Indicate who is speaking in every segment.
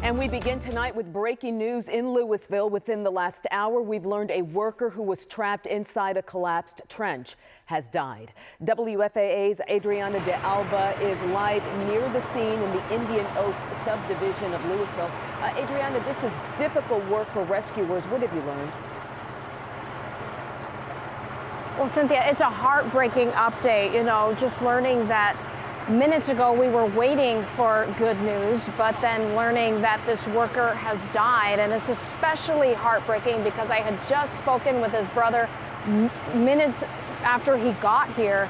Speaker 1: And we begin tonight with breaking news in Louisville. Within the last hour, we've learned a worker who was trapped inside a collapsed trench has died. WFAA's Adriana de Alba is live near the scene in the Indian Oaks subdivision of Louisville. Adriana, this is difficult work for rescuers. What have you learned?
Speaker 2: Well, Cynthia, it's a heartbreaking update. Just learning that minutes ago we were waiting for good news, but then learning that this worker has died. And it's especially heartbreaking because I had just spoken with his brother minutes after he got here.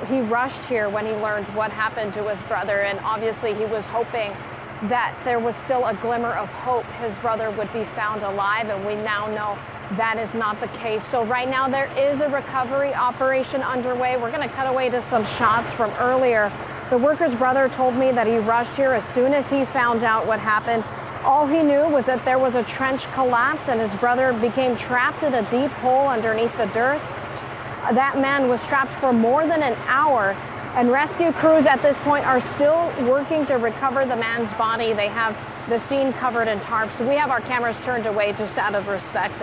Speaker 2: He rushed here when he learned what happened to his brother, and obviously he was hoping that there was still a glimmer of hope his brother would be found alive, and we now know that is not the case. So right now there is a recovery operation underway. We're going to cut away to some shots from earlier. The worker's brother told me that he rushed here as soon as he found out what happened. All he knew was that there was a trench collapse and his brother became trapped in a deep hole underneath the dirt. That man was trapped for more than an hour, and rescue crews at this point are still working to recover the man's body. They have the scene covered in tarps. We have our cameras turned away just out of respect.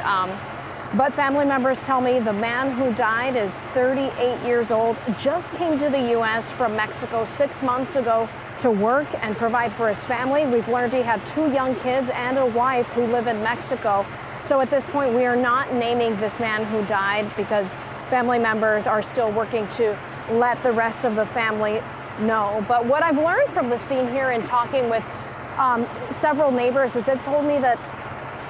Speaker 2: But family members tell me the man who died is 38 years old, just came to the U.S. from Mexico 6 months ago to work and provide for his family. We've learned he had 2 young kids and a wife who live in Mexico. So at this point, we are not naming this man who died because family members are still working to let the rest of the family know. But what I've learned from the scene here in talking with several neighbors is they've told me that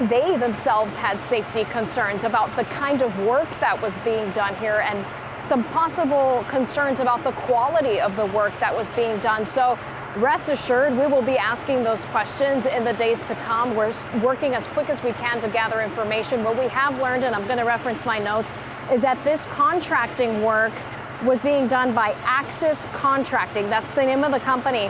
Speaker 2: they themselves had safety concerns about the kind of work that was being done here and some possible concerns about the quality of the work that was being done. So rest assured, we will be asking those questions in the days to come. We're working as quick as we can to gather information. What we have learned, and I'm going to reference my notes, is that this contracting work was being done by Axis Contracting. That's the name of the company.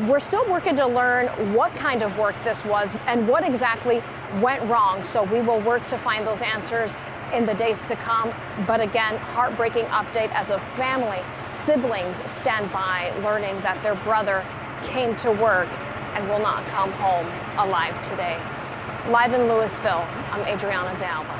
Speaker 2: We're still working to learn what kind of work this was and what exactly went wrong. So we will work to find those answers in the days to come. But again, heartbreaking update as a family. Siblings stand by learning that their brother came to work and will not come home alive today. Live in Louisville, I'm Adriana de Alba.